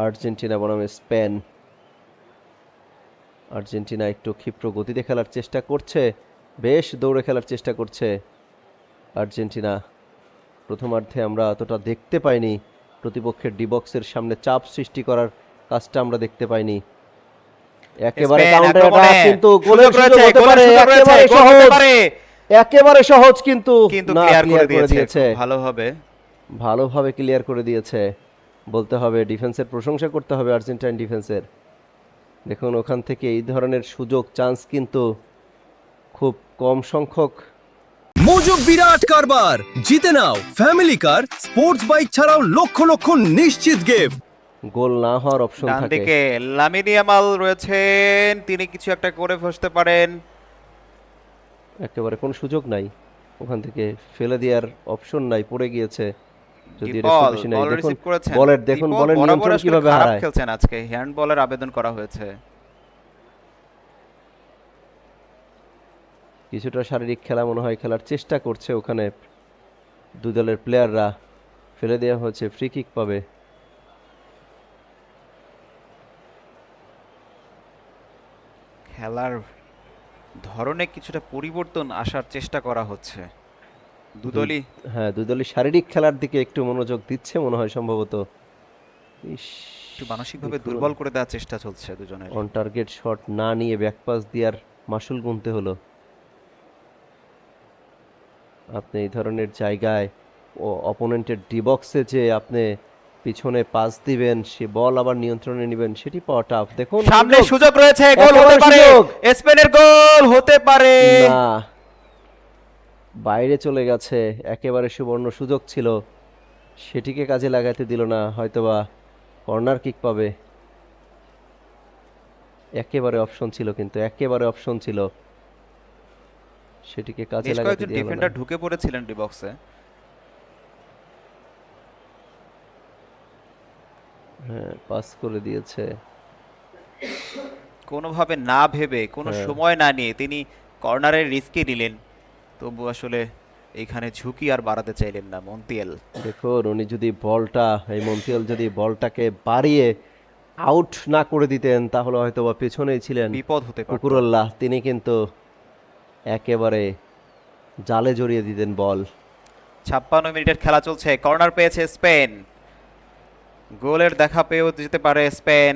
Argentina বনাম Spain. Argentina একটু ক্ষিপ্র গতিতে খেলার চেষ্টা করছে, বেশ দৌড়ে খেলার চেষ্টা করছে আর্জেন্টিনা। প্রথমার্ধে আমরা অতটা দেখতে পাইনি, প্রতিপক্ষের ডিবক্সের সামনে চাপ সৃষ্টি করার কাজটা আমরা দেখতে পাইনি। একেবারে স্পেন কাউন্টার আক্রমণে অ্যাটাক, কিন্তু গোলের সুযোগ রয়েছে, হতে গোলের পারে, সুযোগ রয়েছে, একেবারে গোল হতে সহজ, পারে, একেবারে সহজ, কিন্তু কিন্তু না, ক্লিয়ার করে ক্লিয়ার করে দিয়েছে দিয়েছে, খুব ভালোভাবে। ভালোভাবে ক্লিয়ার করে দিয়েছে বলতে হবে। ডিফেন্সের প্রশংসা করতে হবে আর্জেন্টাইন ডিফেন্সের। দেখুন ওখান থেকে এই ধরনের সুযোগ, চান্স কিন্তু খুব কম সংখ্যক। মোজো বিরাট কারবার, জিতে নাও ফ্যামিলি কার, স্পোর্টস বাইক ছাড়াও লক্ষ লক্ষ নিশ্চিত গিফট। গোল না হওয়ার অপশন ডান থাকে। দিকে লামিন ইয়ামাল রয়েছেন, তিনি কিছু একটা করে বসতে পারেন। একেবারে কোনো সুযোগ নাই, ওখান থেকে ফেলে দেওয়ার অপশন নাই, পড়ে গিয়েছে। যদি এটা বল বেশি নাই, বল দেখুন রিসিভ করেছেন, বলের, দেখুন দীপক বলের বরাবর নিয়ন্ত্রণ আসলে কিভাবে খারাপ হারায়। খেলছেন আজকে, হ্যান্ড বলের আবেদন করা হয়েছে। কিছুটা শারীরিক খেলা মনে হয় খেলার চেষ্টা করছে ওখানে দুই দলের প্লেয়াররা। ফেলে দেওয়া হয়েছে, ফ্রি কিক পাবে। খেলার ধরনে কিছুটা পরিবর্তন আসার চেষ্টা করা হচ্ছে দুদলই। হ্যাঁ, দুই দলই শারীরিক খেলার দিকে একটু মনোযোগ দিচ্ছে মনে হয় সম্ভবত। ইস, একটু মানসিকভাবে দেখুন, দুর্বল করে দেওয়ার চেষ্টা চলছে দুজনের। অন টার্গেট শট না নিয়ে ব্যাকপাস দেওয়ার মাসুল গুনতে হলো। আপনি এই ধরনের জায়গায় ও অপোনেন্টের ডিবক্সে যে আপনি পিছনে পাস দিবেন, সে বল আবার নিয়ন্ত্রণে নেবেন, সেটি পাওয়া টাফ। দেখুন সামনে সুযোগ, সুযোগ রয়েছে, গোল একেবারে হতে পারে, সুযোগ। স্পেনের গোল হতে পারে। না, বাইরে চলে গেছে, একেবারে সুবর্ণ সুযোগ ছিল, সেটিকে কাজে লাগাতে দিল না, হয়তোবা কর্নার কিক পাবে। একেবারে অপশন ছিল, কিন্তু একেবারে অপশন ছিল, সেটিকে কাজে বেশ লাগাতে কয়েকজন দিয়ে হলো না। ডিফেন্ডার ঢুকে পড়েছিলেন ডিবক্সে। হ্যাঁ, পাস করে দিয়েছে। কোনোভাবে না ভেবে, কোনো হ্যাঁ, সময় না নিয়ে তিনি কর্নারের রিস্কই নিলেন, তবু আসলে এইখানে ঝুঁকি আর বাড়াতে চাইলেন না মন্তিয়াল। দেখুন উনি যদি বলটা, এই মন্তিয়াল যদি বলটাকে বাড়িয়ে আউট না করে দিতেন, তাহলে হয়তো বা পেছনেই ছিলেন বিপদ হতে পারত। কুকুরুল্লাহ, তিনি কিন্তু একেবারে জালে জড়িয়ে দিতেন বল। 56 মিনিটের খেলা চলছে, কর্নার পেয়েছে স্পেন, গোলের দেখা পেয়েও যেতে পারে স্পেন।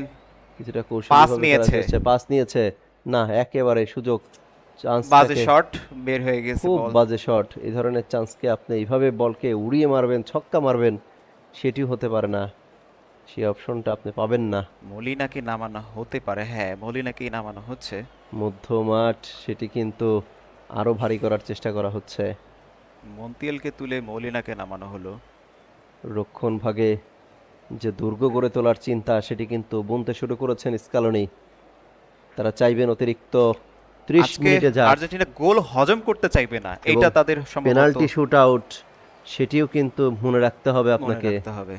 কিছুটা পাস কৌশলীভাবে খেলা নিয়েছে, চেষ্টা, পাস নিয়েছে, না, একেবারে সুযোগ, বাজে চান্সটাকে, শট বের হয়ে গেছে খুব বল। বাজে শট। এই ধরনের চান্সকে আপনি এইভাবে বলকে উড়িয়ে মারবেন, ছক্কা মারবেন, সেটিও হতে পারে না, সেই অপশনটা আপনি পাবেন না। মলিনাকে নামানো হতে পারে, হ্যাঁ মলিনাকেই নামানো হচ্ছে। মধ্যমাঠ, সেটি কিন্তু আরো ভারী করার চেষ্টা করা হচ্ছে। মন্তিয়ালকে তুলে মলিনাকে নামানো হলো। রক্ষণ ভাগে যে দুর্গ গড়ে তোলার চিন্তা, সেটি কিন্তু বুনতে শুরু করেছেন স্কালোনি। তারা চাইবেন অতিরিক্ত 30 আজকে মিনিটে যাক, আর্জেন্টিনা গোল হজম করতে চাইবে না, এবং এটা তাদের সম্ভবত পেনাল্টি শুট আউট, সেটিও কিন্তু মনে রাখতে হবে মনে আপনাকে। রাখতে হবে।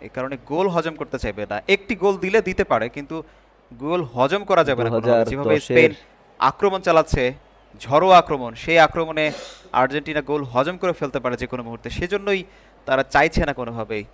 এই কারণে গোল হজম করতে চাইবে না, একটি গোল দিলে দিতে পারে, কিন্তু গোল হজম করা যাবে না কোনোভাবে। যেভাবে 2010 স্পেন এর আক্রমণ চালাচ্ছে, ঝড়ো আক্রমণ, সেই আক্রমণে আর্জেন্টিনা গোল হজম করে ফেলতে পারে যে কোনো মুহূর্তে, সেজন্যই তারা চাইছে না কোনোভাবেই